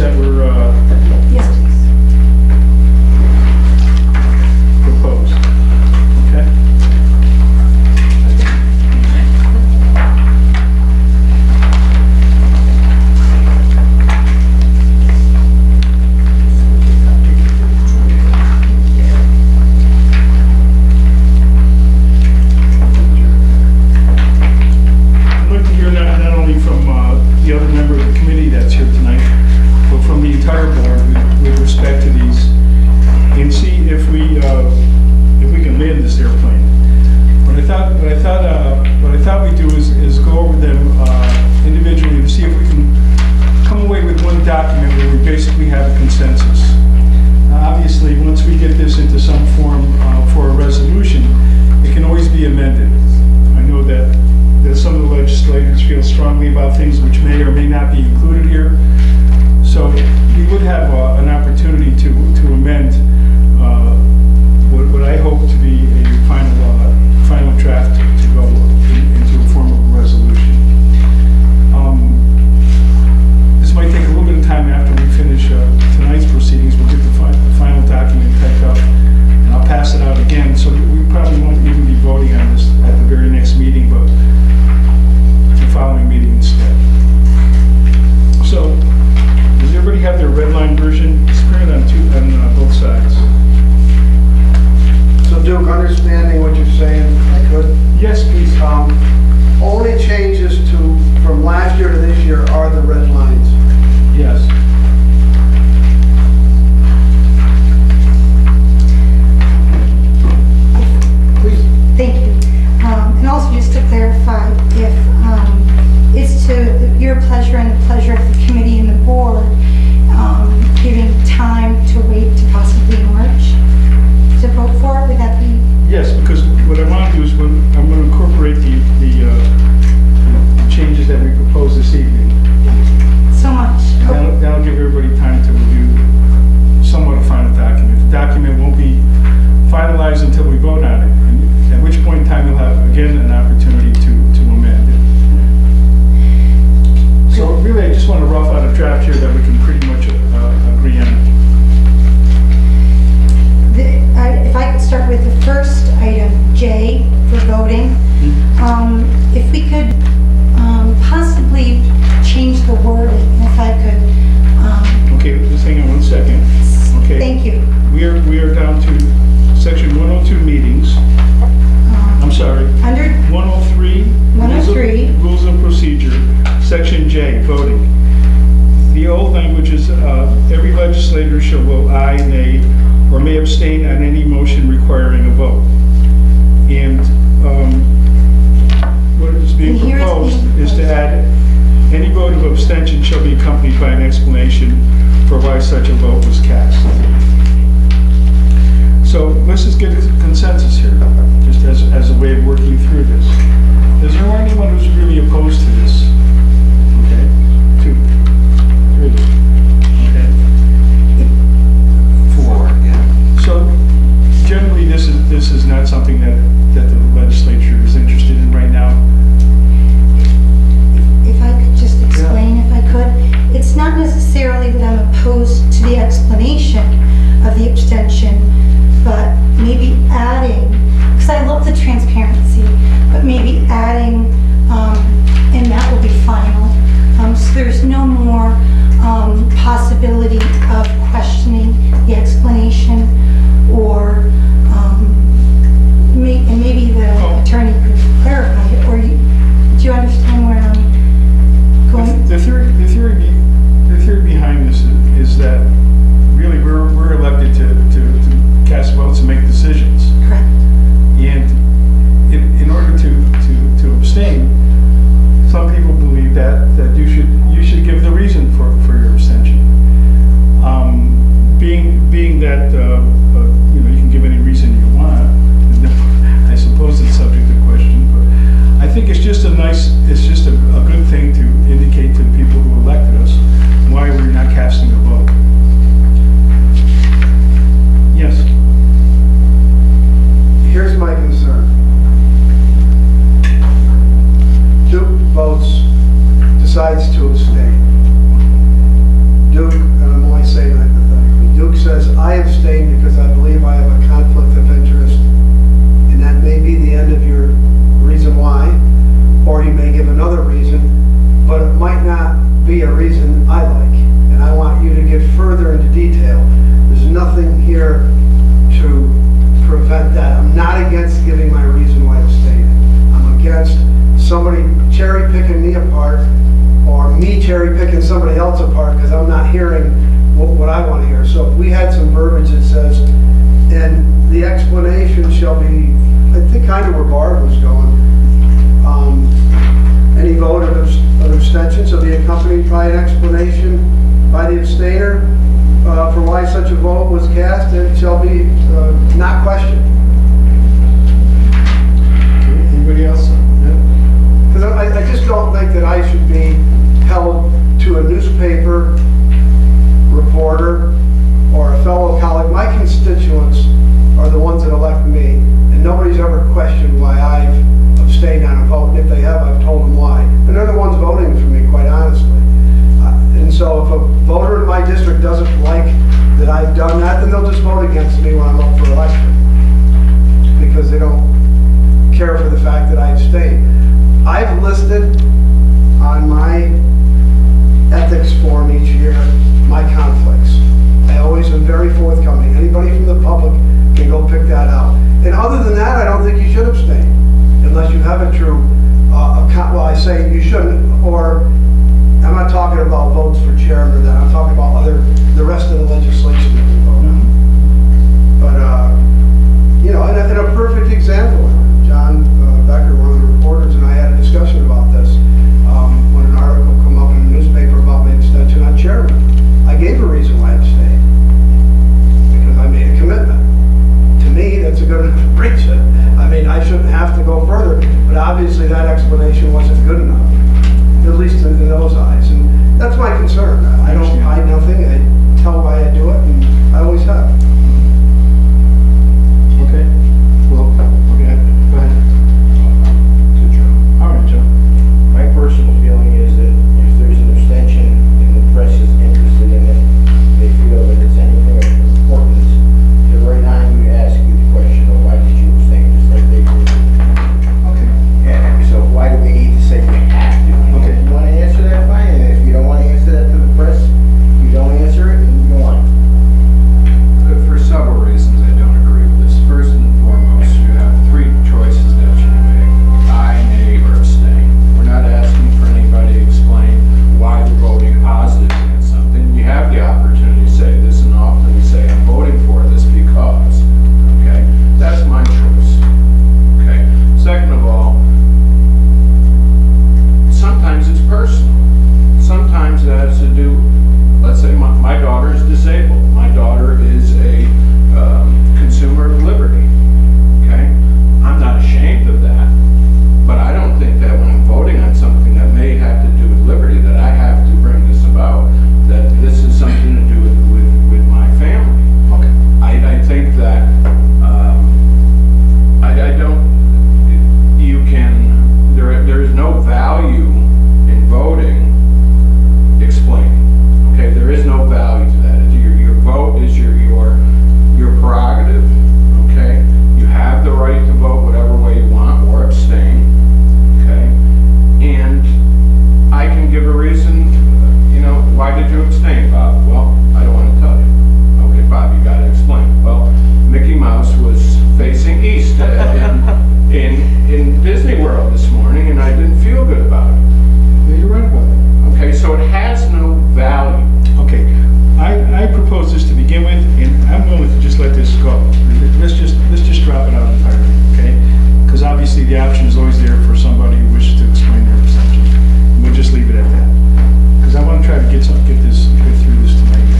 that were Yes, please. proposed. Okay? I'd like to hear not only from the other member of the committee that's here tonight, but from the entire board with respect to these, and see if we can land this airplane. What I thought we'd do is go over them individually to see if we can come away with one document where we basically have a consensus. Obviously, once we get this into some form for a resolution, it can always be amended. I know that some of the legislators feel strongly about things which may or may not be included here. So we would have an opportunity to amend what I hope to be a final draft to go into a form of a resolution. This might take a little bit of time after we finish tonight's proceedings. We'll get the final document typed up, and I'll pass it out again. So we probably won't even be voting on this at the very next meeting, but the following meeting instead. So, does everybody have their red line version? It's printed on both sides. So Duke, understanding what you're saying, I could, Yes, please. only changes from last year to this year are the red lines. Yes. Please. Thank you. And also just to clarify, if it's to your pleasure and the pleasure of the committee and the board, giving time to wait to possibly March to vote for it, would that be? Yes, because what I want to do is I'm going to incorporate the changes that we proposed this evening. So much. That'll give everybody time to review somewhat a final document. The document won't be finalized until we vote on it, and at which point in time you'll have, again, an opportunity to amend it. So really, I just want to rough out a draft here that we can pretty much agree on. If I could start with the first item, J, for voting. If we could possibly change the wording, if I could. Okay, just hang on one second. Okay. Thank you. We are down to section 102 meetings. I'm sorry. Under 103. 103. Rules of procedure. Section J, voting. The old language is every legislator shall vote aye, nay, or may abstain on any motion requiring a vote. And what is being And here's proposed the- is to add any vote of abstention shall be accompanied by an explanation for why such a vote was cast. So let's just get a consensus here, just as a way of working through this. Is there anyone who's really opposed to this? Okay, 2, 3, okay, 4. So generally, this is not something that the legislature is interested in right now. If I could just explain, if I could. It's not necessarily that I'm opposed to the explanation of the abstention, but maybe adding picking somebody else apart because I'm not hearing what I want to hear. So if we had some verbiage that says, and the explanation shall be, I think kind of where Barb was going, any vote of abstention shall be accompanied by an explanation by the abstainer for why such a vote was cast, and shall be not questioned. Okay, anybody else? Because I just don't think that I should be held to a newspaper reporter or a fellow colleague. My constituents are the ones that elect me, and nobody's ever questioned why I've abstained on a vote. And if they have, I've told them why. And they're the ones voting for me, quite honestly. And so if a voter in my district doesn't like that I've done that, then they'll just vote against me when I'm up for election, because they don't care for the fact that I abstained. I've listed on my ethics form each year my conflicts. I always am very forthcoming. Anybody from the public can go pick that out. And other than that, I don't think you should abstain, unless you have a true, well, I say you shouldn't, or I'm not talking about votes for chairman or that. I'm talking about the rest of the legislation that we vote on. But, you know, and a perfect example, John Becker, one of the reporters, and I had a discussion about this when an article came up in the newspaper about my abstention on chairman. I gave a reason why I abstained, because I made a commitment. To me, that's a good enough reason. I mean, I shouldn't have to go further, but obviously that explanation wasn't good enough, at least in those eyes. And that's my concern. I don't hide nothing. I tell why I do it, and I always have. Okay. Well, okay, go ahead. To Joe. All right, Joe. My personal feeling is that if there's an abstention and the press is interested in it, they feel that it's anything of importance, the right time you ask you the question of why did you abstain, just like they do. Okay. And so why do we need to say we have to? Okay. If you want to answer that, fine, and if you don't want to answer that to the press, you don't answer it, and you go on. For several reasons, I don't agree with this. First and foremost, you have three choices that you can make: aye, nay, or abstain. We're not asking for anybody to explain why they're voting positive against something. You have the opportunity to say this, and often you say, I'm voting for this because. Okay? That's my choice. Okay? Second of all, sometimes it's personal. Sometimes it has to do, let's say my daughter is disabled. My daughter is a consumer of liberty. Okay? I'm not ashamed of that, but I don't think that when I'm voting on something that may have to do with liberty, that I have to bring this about, that this is something to do with my family. Okay. I think that I don't, you can, there is no value in voting explaining. Okay, there is no value to that. Your vote is your prerogative. Okay, you have the right to vote whatever way you want or abstain. Okay, and I can give a reason. You know, why did you abstain, Bob? Well, I don't want to tell you. Okay, Bob, you got to explain. Well, Mickey Mouse was facing east in Disney World this morning, and I didn't feel good about it. Yeah, you're right about that. Okay, so it has no value. Okay, I propose this to begin with, and I'm willing to just let this go. Let's just drop it out entirely, okay? Because obviously the option is always there for somebody who wishes to explain their abstention. And we'll just leave it at that. Because I want to try to get through this tonight.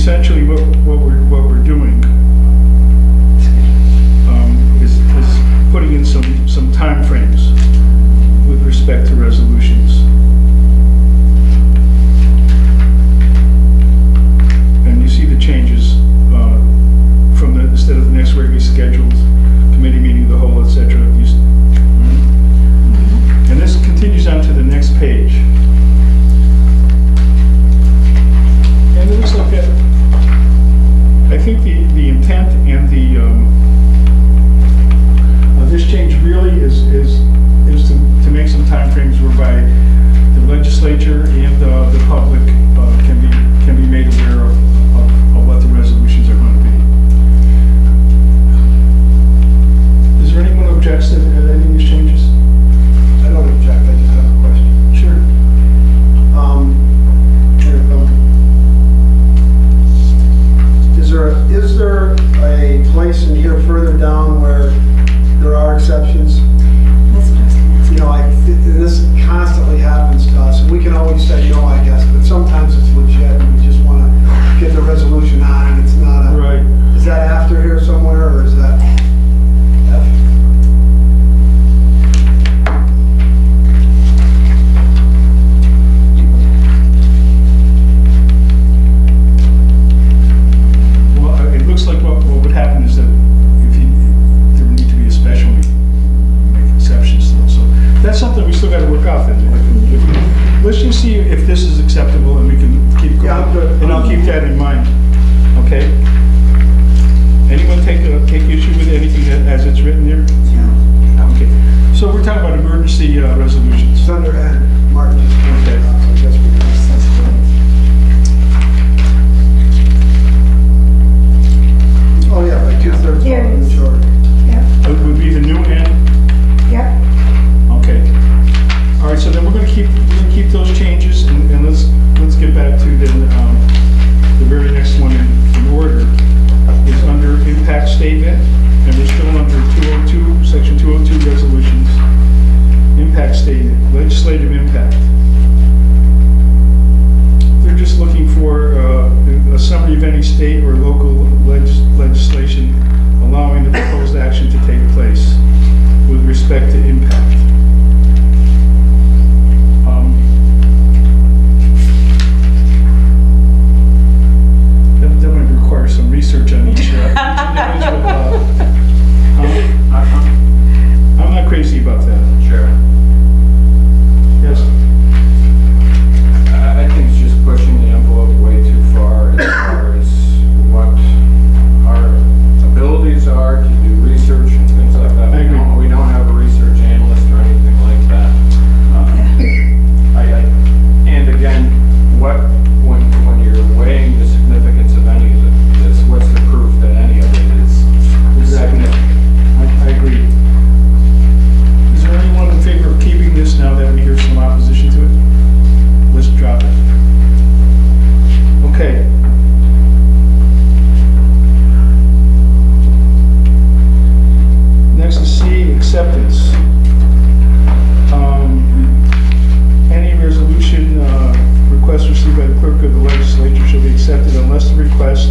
essentially what we're doing is putting in some timeframes with respect to resolutions. And you see the changes from instead of the next regularly scheduled committee meeting of the whole, etc. And this continues on to the next page. And it looks like that. I think the intent and the this change really is to make some timeframes whereby the legislature and the public can be made aware of what the resolutions are going to be. Is there anyone who objects to any of these changes? I don't object, I just have a question. Sure. Is there a place in here further down where there are exceptions? That's what I was gonna ask. You know, like, this constantly happens to us, and we can always say no, I guess, but sometimes it's legit, and we just want to get the resolution on, and it's not a... Right. Is that after here somewhere, or is that F? Well, it looks like what would happen is that there would need to be a special meeting, make exceptions to them. So that's something we still got to work out then. Let's just see if this is acceptable and we can keep going. Yeah, I'm good. And I'll keep that in mind, okay? Anyone take issue with anything as it's written here? Okay. So we're talking about emergency resolutions. It's under N. Martin just pointed it out, so I guess we can... Oh, yeah, by 2/3 Here it is. majority. Yep, It would be the new N. yep. Okay. All right, so then we're gonna keep those changes, and let's get back to then the very next one in order is under impact statement, and we're still under 202, section 202 resolutions. Impact statement, legislative impact. They're just looking for a summary of any state or local legislation allowing the proposed action to take place with respect to impact. That might require some research on each individual. I'm not crazy about that. Sure. Yes. I think it's just pushing the envelope way too far as what our abilities are to do research and things like that. I agree. We don't have a research analyst or anything like that. And again, when you're weighing the significance of any of this, what's the proof that any of it is significant? I agree. Is there anyone in favor of keeping this now that we hear some opposition to it? Let's drop it. Okay. Next is C, acceptance. Any resolution request received by the clerk of the legislature shall be accepted unless the request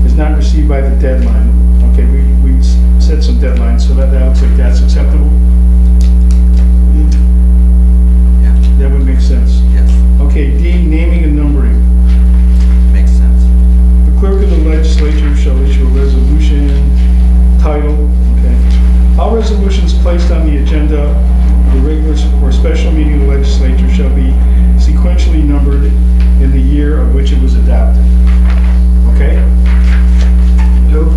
is not received by the deadline. Okay, we set some deadlines, so that looks like that's acceptable. Yeah, That would make sense. yes, Okay, D, naming and numbering. makes sense. The clerk of the legislature shall issue a resolution, title, okay. All resolutions placed on the agenda of the regular or special meeting of the legislature shall be sequentially numbered in the year of which it was adopted. Okay? Two.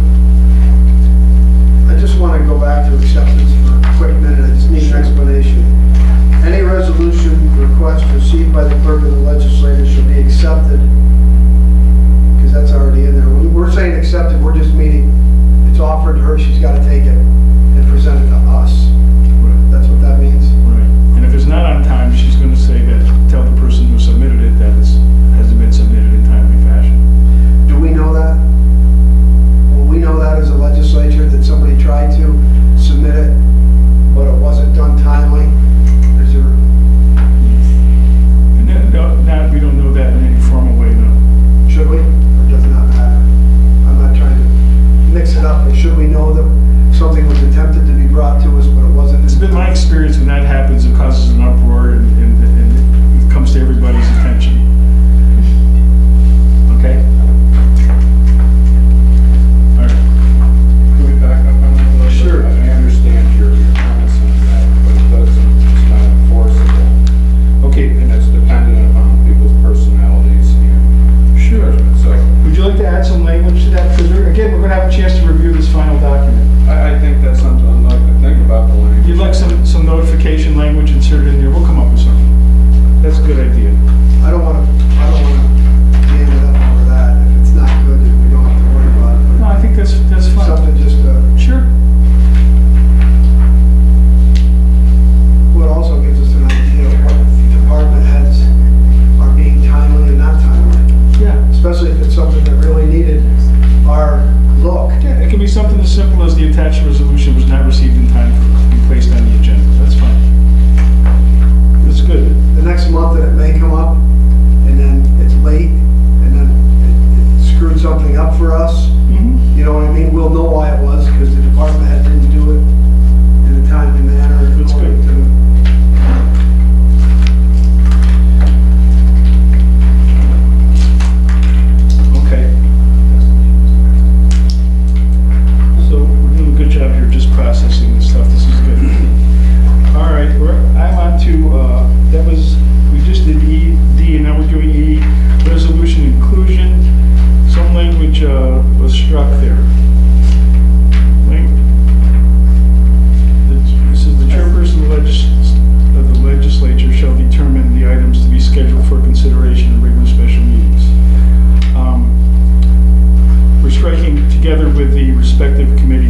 I just want to go back to acceptance for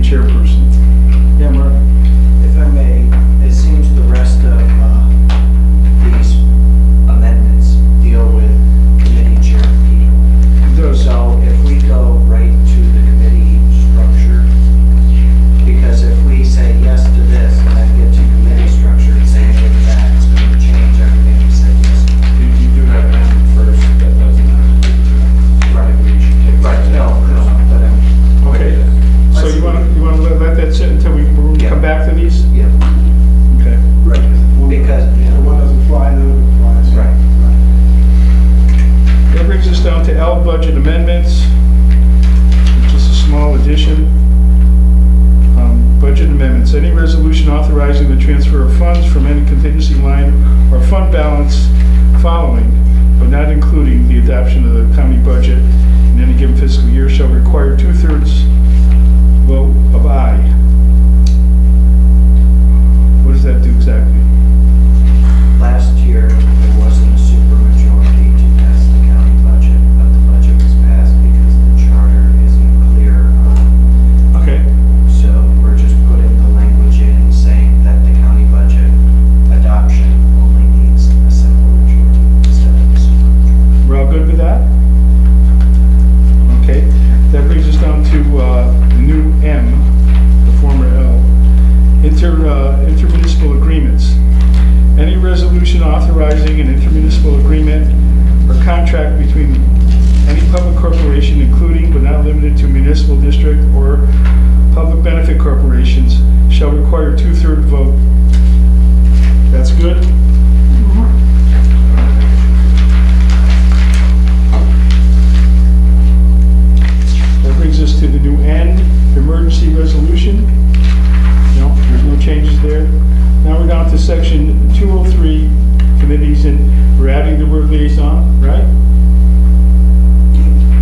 chairperson. Yeah, Mark? If I may, it seems the rest of these amendments deal with committee chair people. It does. So if we go right to the committee structure, because if we say yes to this and then get to committee structure and say no to that, it's going to change everything we said yes to. You do have an end first, that doesn't have to be. Right. We should take Right, that no, first. but Okay. So you want to let that sit until we Yeah. come back to these? yeah, Okay. Right. because, The one doesn't fly, the other one flies. right. That brings us down to L budget amendments. Just a small addition. Budget amendments. Any resolution authorizing the transfer of funds from any contingency line or fund balance following, but not including the adoption of the county budget in any given fiscal year shall require 2/3 vote of aye. What does that do exactly? Last year, there wasn't a supermajority to pass the county budget, but the budget was passed because the charter isn't clear on. Okay. So we're just putting the language in saying that the county budget adoption only needs a simple majority instead of a supermajority. We're all good with that? Okay, that brings us down to the new M, the former L, intermunicipal agreements. Any resolution authorizing an intermunicipal agreement or contract between any public corporation, including but not limited to municipal district or public benefit corporations, shall require 2/3 vote. That's good? That brings us to the new N, emergency resolution. No, there's no changes there. Now we're down to section 203, committees, and we're adding the word liaison, right?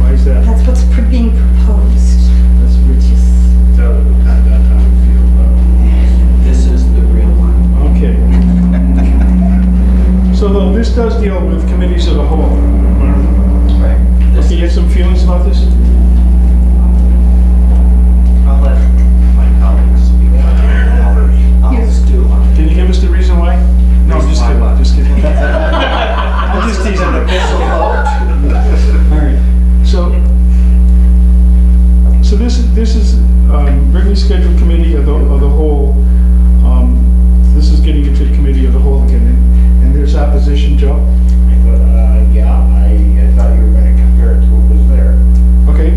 Why is that? That's what's being proposed, That's which is, how we feel about This is the real one. it. Okay. So though this does deal with committees of the whole. Right. Okay, you have some feelings about this? I'll let my colleagues speak. I'll Yes. stew on it. Can you give us the reason why? No, I'm just Reason kidding, why what? just kidding. I'm just teasing. All right, so this is regularly scheduled committee of the whole. This is getting into committee of the whole again, and there's opposition, Joe? Yeah, I thought you were gonna compare it to what was there. Okay,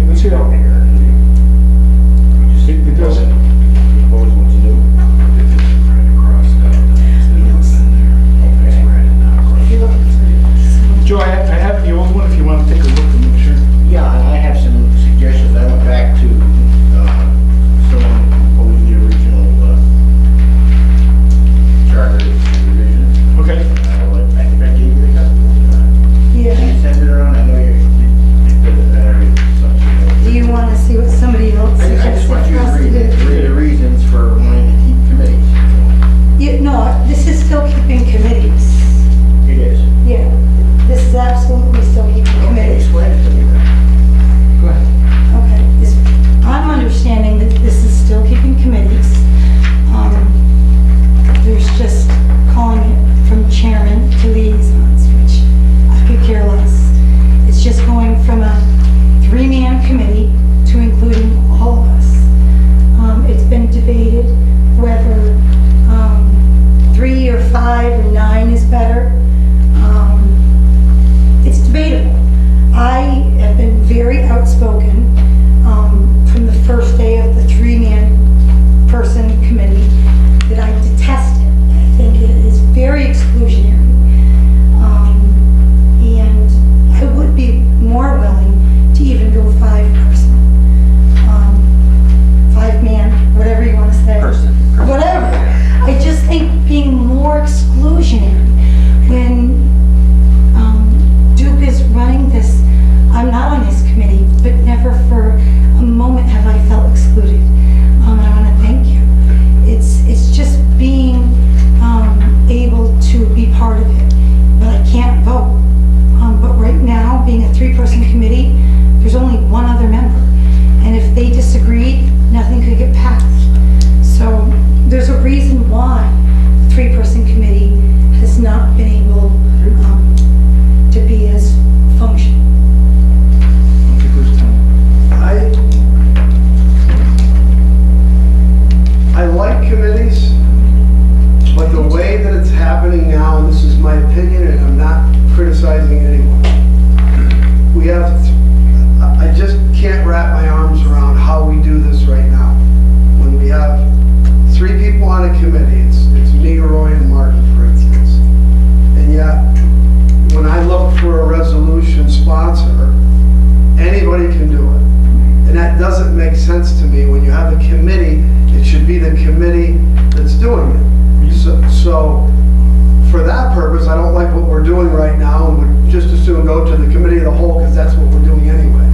to the committee of the whole, because that's what we're doing anyway.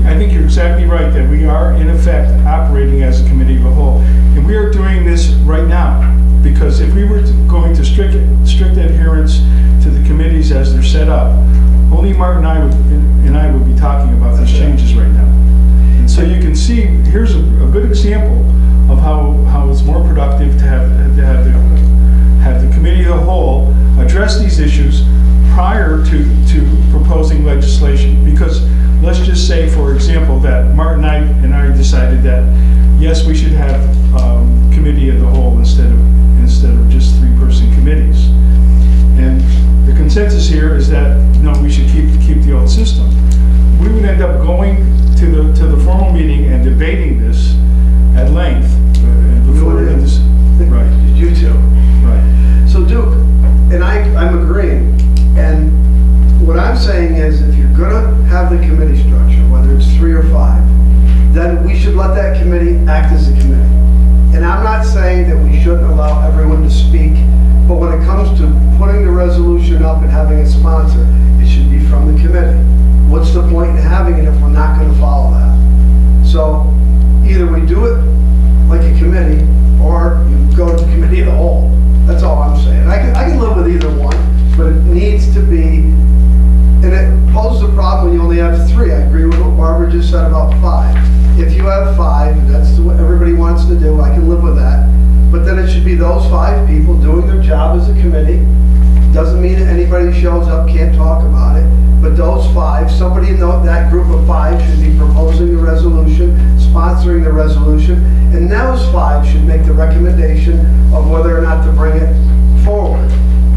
I think you're exactly right, that we are in effect operating as a committee of the whole. And we are doing this right now, because if we were going to strict adherence to the committees as they're set up, only Mark and I would be talking about these changes right now. And so you can see, here's a good example of how it's more productive to have the committee of the whole address these issues prior to proposing legislation. Because let's just say, for example, that Martin and I decided that yes, we should have committee of the whole instead of just 3-person committees. And the consensus here is that no, we should keep the old system. We would end up going to the formal meeting and debating this at length before this. Right. You too. Right. So Duke, and I'm agreeing, and what I'm saying is if you're gonna have the committee structure, whether it's 3 or 5, then we should let that committee act as a committee. And I'm not saying that we shouldn't allow everyone to speak, but when it comes to putting the resolution up and having a sponsor, it should be from the committee. What's the point in having it if we're not gonna follow that? So either we do it like a committee, or you go to the committee of the whole. That's all I'm saying. I can live with either one, but it needs to be, and it poses a problem when you only have 3. I agree with what Barbara just said about 5. If you have 5, and that's what everybody wants to do, I can live with that. But then it should be those 5 people doing their job as a committee. Doesn't mean that anybody who shows up can't talk about it, but those 5, somebody in that group of 5 should be proposing the resolution, sponsoring the resolution, and those 5 should make the recommendation of whether or not to bring it forward.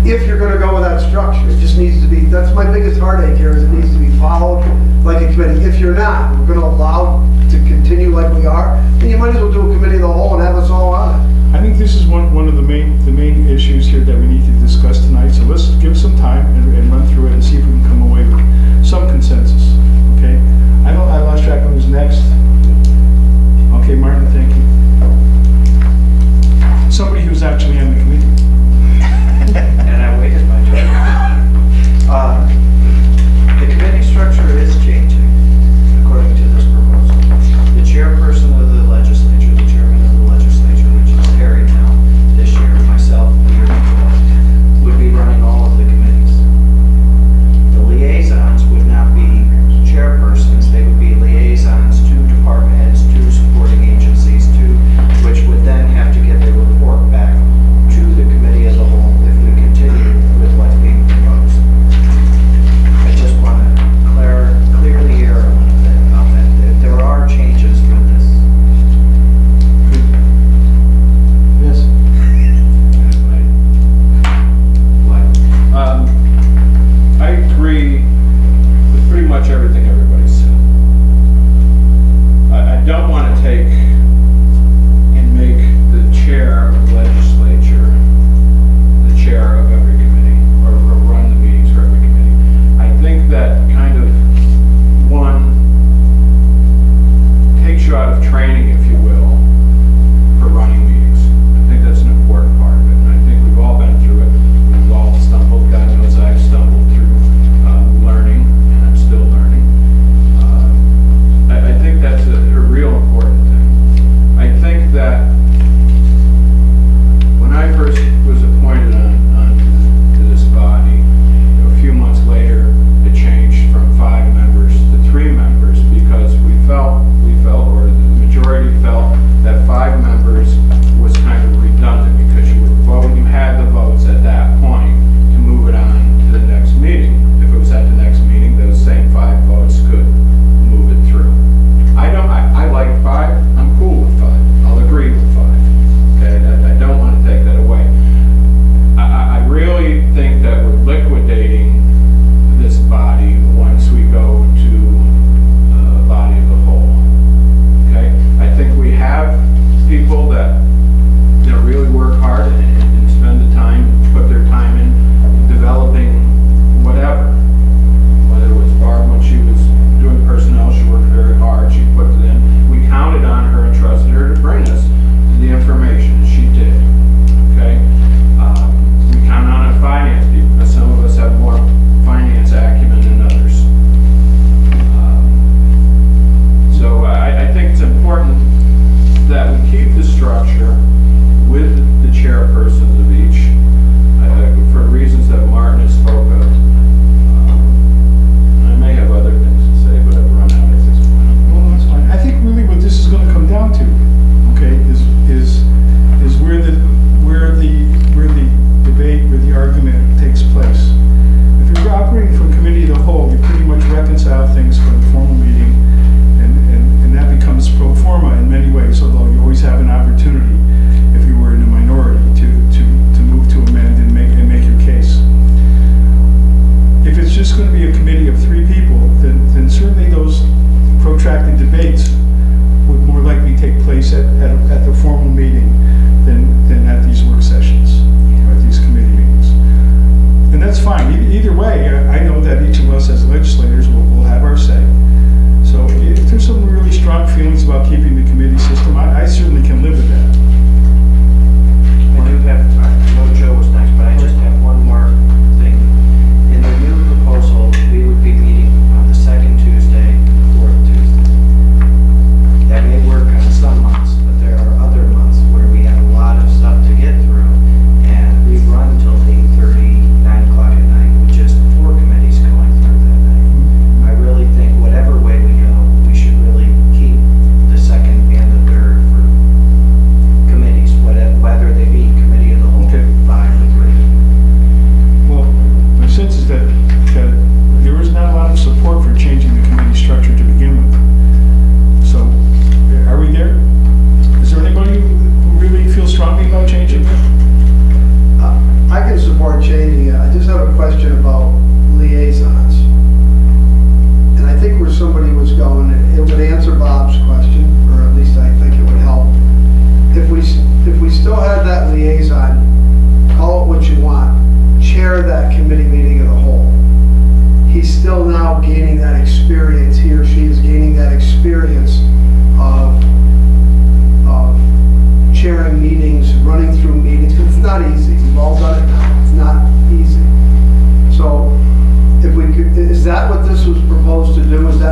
If you're gonna go with that structure, it just needs to be, that's my biggest heartache here, is it needs to be followed like a committee. If you're not, we're gonna allow to continue like we are, then you might as well do a committee of the whole and have us all on it. I think this is one of the main issues here that we need to discuss tonight. So let's give some time and run through it and see if we can come away with some consensus. Okay? I lost track of who's next. Okay, Martin, thank you. Somebody who's actually on the committee. And I waited my turn. The committee structure is changing, according to this proposal. The chairperson of the legislature, the chairman of the legislature, which is Harry now, this year, myself, the year before, would be running all of the committees. The liaisons would not be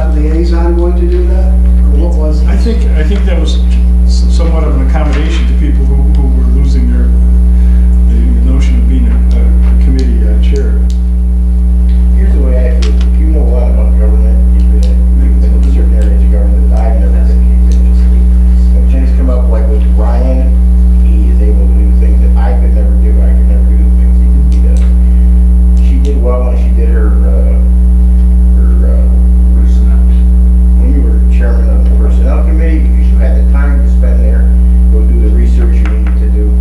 that liaison going to do that? Or what was? I think that was somewhat of an accommodation to people who were losing the notion of being a committee chair. Here's the way I feel. You know a lot about government. You've been in certain areas of government that I've never been in. When things come up like with Ryan, he is able to do things that I could never do. I could never do the things he does. She did well when she did her when you were chairman of the personnel committee, because you had the time to spend there, go do the research you needed to do.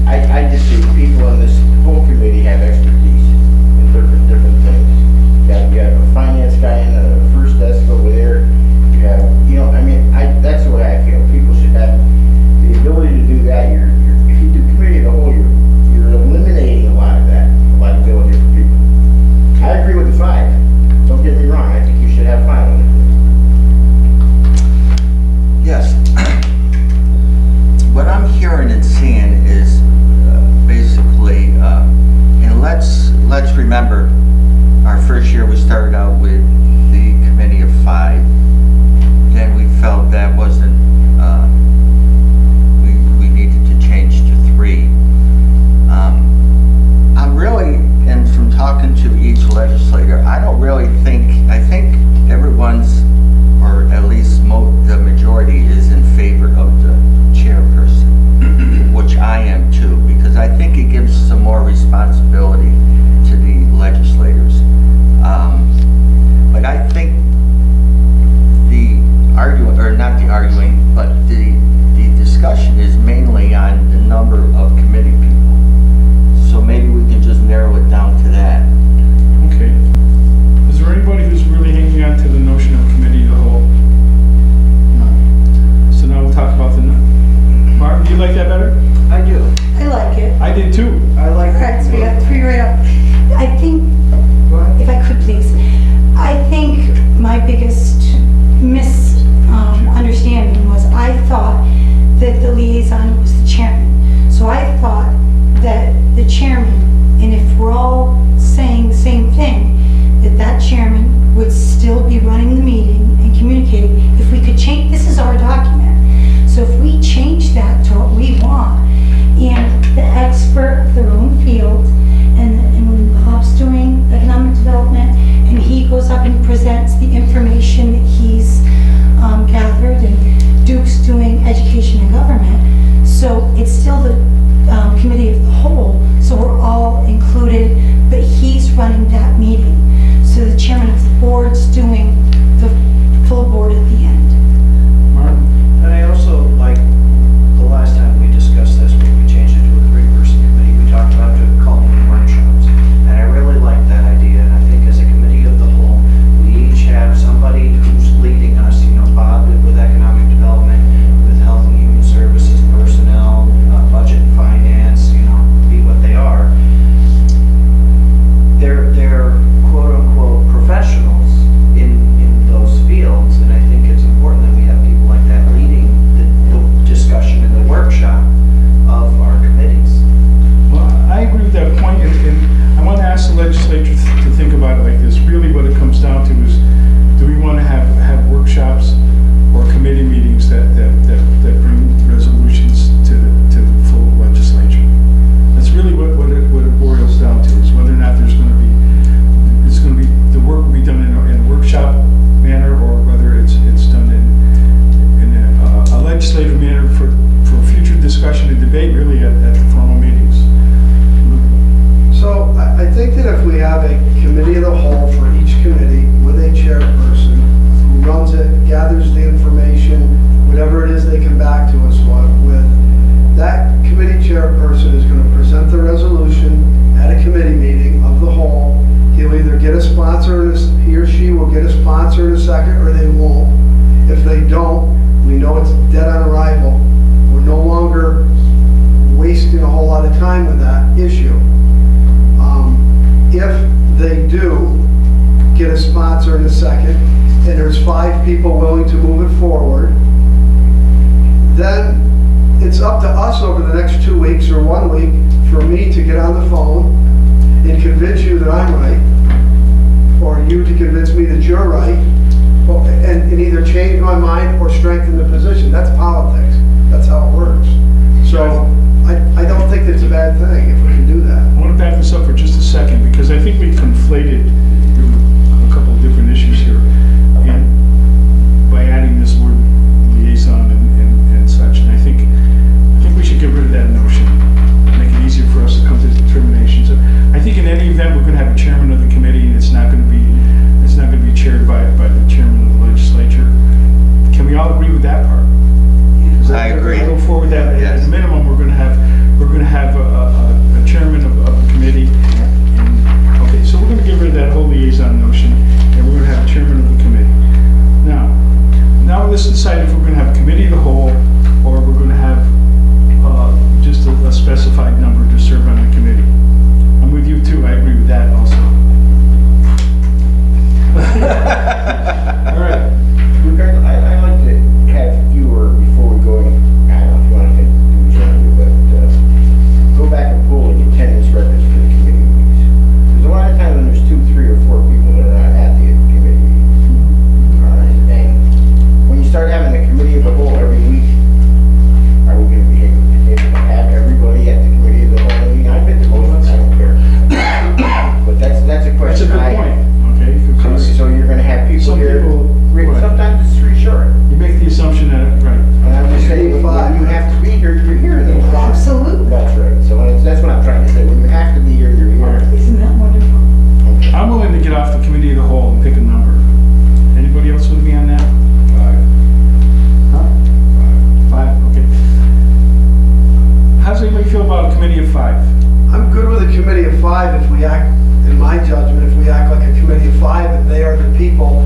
I just see people in this whole committee have expertise in different things. You have a finance guy in the first desk over there. You have, that's the way I feel. People should have the ability to do that. If you do committee of the whole, you're eliminating a lot of that, a lot of ability for people. I agree with the 5. Don't get me wrong. I think you should have 5 on it. Yes. What I'm hearing and seeing is basically, and let's remember, our first year we started out with the committee of 5. Then we felt that wasn't, we needed to change to 3. I'm really, and from talking to each legislator, I don't really think, I think everyone's, or at least the majority is in favor of the chairperson, which I am too, because I think it gives some more responsibility to the legislators. But I think the arguing, or not the arguing, but the discussion is mainly on the number of committee people. So maybe we can just narrow it down to that. Okay. Is there anybody who's really hanging on to the notion of committee of the whole? No. So now we'll talk about the, Martin, do you like that better? I do. I like it. I did too. I like. All right, so we got 3 right up. I think, Go ahead. if I could please, I think my biggest misunderstanding was I thought that the liaison was the chairman. So I thought that the chairman, and if we're all saying the same thing, that chairman would still be running the meeting and communicating. If we could change, this is our document. So if we change that to what we want, and the expert of their own field, and when Bob's doing economic development, and he goes up and presents the information that he's gathered, and Duke's doing education and government, so it's still the committee of the whole, so we're all included, but he's running that meeting. So the chairman of the board's doing the full board at the end. Martin? And I also, like, the last time we discussed this, when we changed it to a 3-person committee, we talked about calling them workshops. And I really like that idea, and I think as a committee of the whole, we each have somebody who's leading us, Bob with economic development, with health and human services, personnel, budget and finance, be what they are. They're quote-unquote professionals in those fields, and I think it's important that we have people like that leading the discussion in the workshop of our committees. Well, I agree with that point, and I want to ask the legislature to think about it like this. Really what it comes down to is, do we want to have workshops or committee meetings that bring resolutions to the full legislature? That's really what it boils down to, is whether or not there's going to be, the work will be done in a workshop manner, or whether it's done in a legislative manner for future discussion and debate, really at the formal meetings. So I think that if we have a committee of the whole for each committee with a chairperson who runs it, gathers the information, whatever it is they come back to us with, that committee chairperson is going to present the resolution at a committee meeting of the whole. He'll either get a sponsor, he or she will get a sponsor in a second, or they won't. If they don't, we know it's dead on arrival. We're no longer wasting a whole lot of time with that issue. If they do get a sponsor in a second, and there's 5 people willing to move it forward, then it's up to us over the next 2 weeks or 1 week for me to get on the phone and convince you that I'm right, or you to convince me that you're right, and either change my mind or strengthen the position. That's politics. That's how it works. So I don't think it's a bad thing if we can do that. I want to back this up for just a second, because I think we conflated a couple of different issues here. And by adding this word liaison and such, and I think we should get rid of that notion, make it easier for us to come to determinations. I think in any event, we're going to have a chairman of the committee, and it's not going to be chaired by the chairman of the legislature. Can we all agree with that part? I agree. Go forward that, at Yes. a minimum, we're gonna have a chairman of the committee. And, okay, so we're gonna get rid of that whole liaison notion, and we're gonna have a chairman of the committee. Now let's decide if we're gonna have a committee of the whole, or we're gonna have, just a specified number to serve on the committee. I'm with you too, I agree with that also. All right. Ricardo, I'd like to have you, or before we go in, I don't know if you want to do what you want to do, but go back and pull the attendance records for the committee meetings. Because a lot of times when there's 2, 3, or 4 people that are not at the committee meeting, all right? And when you start having the committee of the whole every week, are we going to be able to have everybody at the committee of the whole meeting? I bet the most, I don't care. But that's a That's a question good I point, okay? because So you're going to have people Some here, people- right. sometimes it's 3 short. You make the assumption that, right. And I'm just saying, when you have to be here, you're here. Then. Absolutely. That's right. So that's what I'm trying to say. When you have to be here, you're here. Isn't that wonderful? Okay. I'm willing to get off the committee of the whole and pick a number. Anybody else with me on that? 5. Huh? 5, okay. How does anybody feel about a committee of 5? I'm good with a committee of 5 if we act, in my judgment, if we act like a committee of 5 and they are the people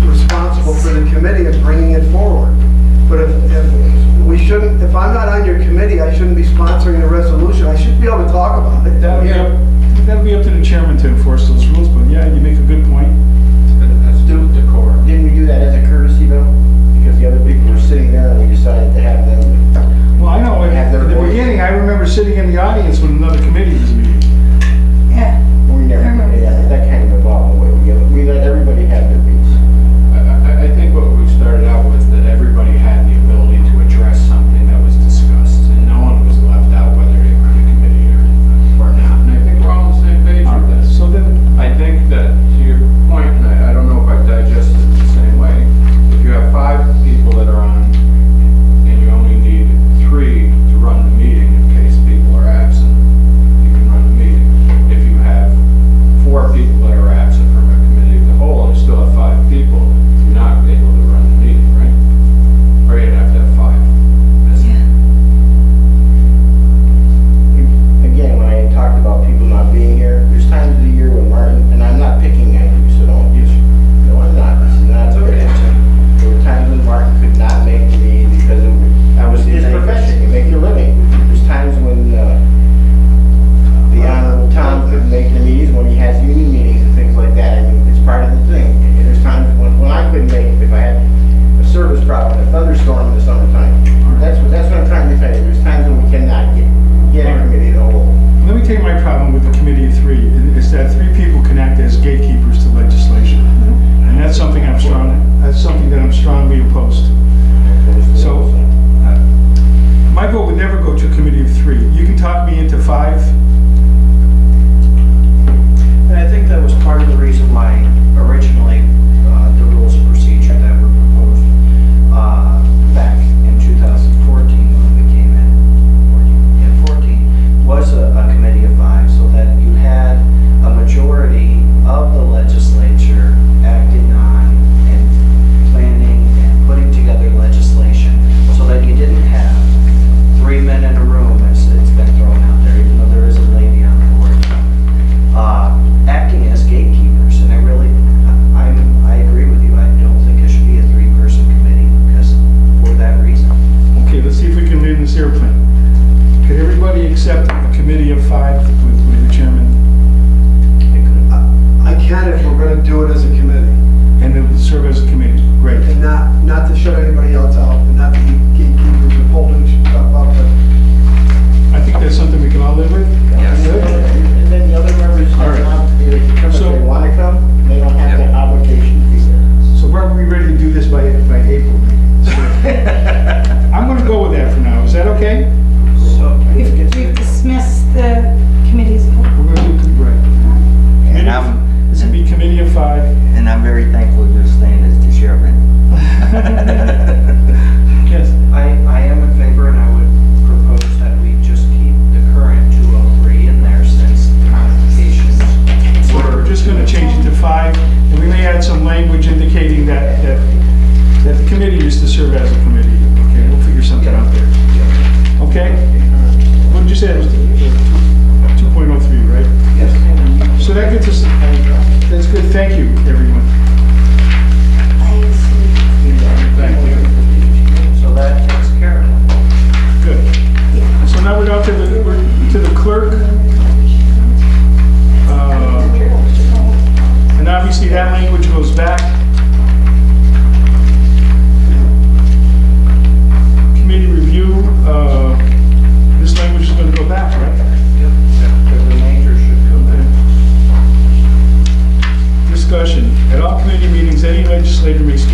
responsible for the committee and bringing it forward. But if we shouldn't, if I'm not on your committee, I shouldn't be sponsoring the resolution. I should be able to talk about it. That'll be up to the chairman to enforce those rules, but yeah, you make a good point. Let's do decorum. Didn't we do that as a courtesy, though? Because the other people were sitting there and we decided to have them. Well, I know, Have their at the voice. beginning, I remember sitting in the audience when another committee was meeting. Yeah. We never, I remember yeah, that. that kind of evolved away. We let everybody have their piece. I think what we started out with, that everybody had the ability to address something that was discussed, and no one was left out, whether they were on the committee or not. And I think we're all on the same page with this. So then, I think that, to your point, and I don't know if I've digested it the same way, if you have 5 people that are on, and you only need 3 to run the meeting in case people are absent, you can run the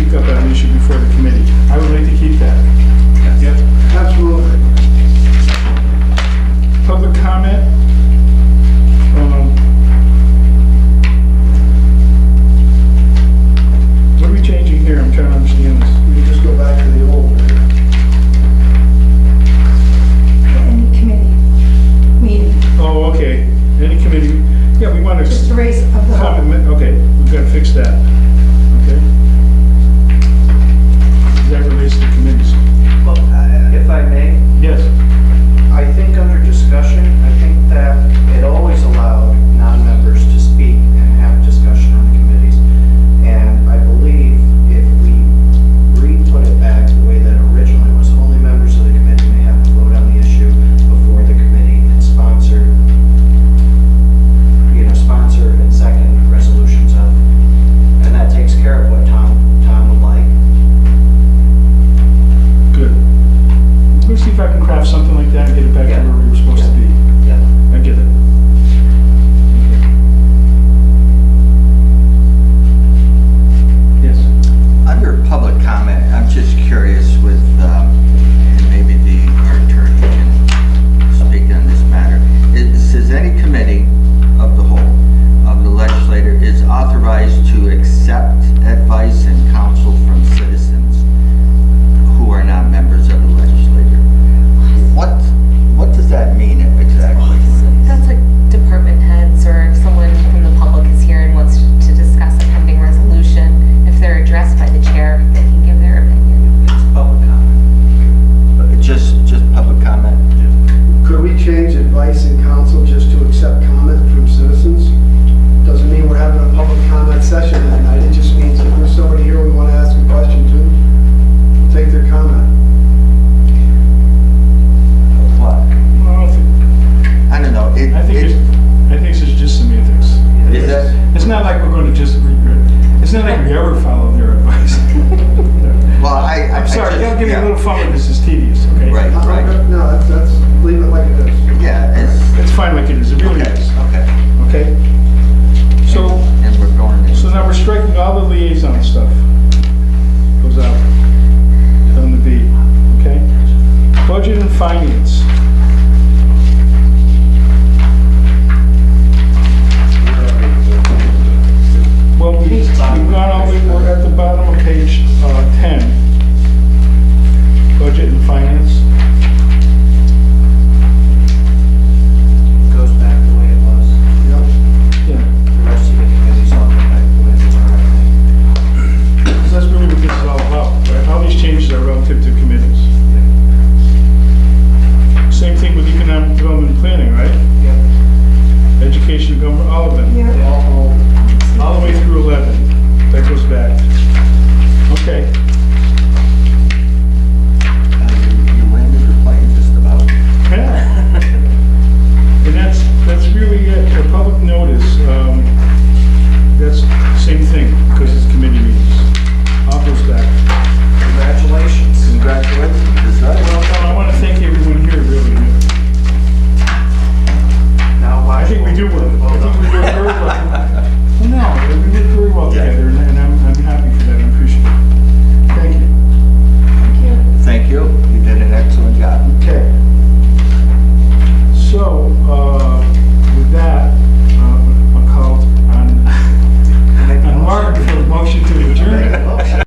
speak up on an issue before the committee. I would like to keep that. Yep. Absolutely. Public comment. What are we changing here? I'm trying to understand this. We can just go back to the old. Any committee meeting, Oh, okay. Any committee, yeah, we want just to a raise of the whole. comment, okay, we've got to fix that. Okay. That relates to committees. Well, if I may, Yes. I think under discussion, I think that it always allowed non-members to speak and have discussion on committees. And I believe if we re-put it back the way that originally was, only members of the committee may have to vote on the issue before the committee and sponsor and second resolutions of, and that takes care of what Tom would like. Good. Let's see if I can craft something like that and get it back to Yeah. where we were supposed to be. Yeah. I get it. Yes. Under public comment, I'm just curious with, and maybe our attorney can speak on this matter. It says any committee of the whole, of the legislator is authorized to accept advice and counsel from citizens who are not members of the legislature. What does that mean exactly? That's like department heads or if someone from the public is here and wants to discuss a pending resolution. If they're addressed by the chair, they can give their opinion. It's public comment. Just public comment? Could we change advice and counsel just to accept comment from citizens? Doesn't mean we're having a public comment session that night. It just means if there's somebody here we want to ask a question to, we'll take their comment. What? Well, I don't know. I think this is just semantics. Is that? It's not like we're going to just, it's not like we ever follow their advice. Well, I'm sorry, you gotta give me a yeah. little fun with this, it's tedious, okay? Right. No, that's, leave it like it is. Yeah, It's fine like it is, it really okay, is, okay. okay? So, And we're going into. so now we're striking all the liaison stuff.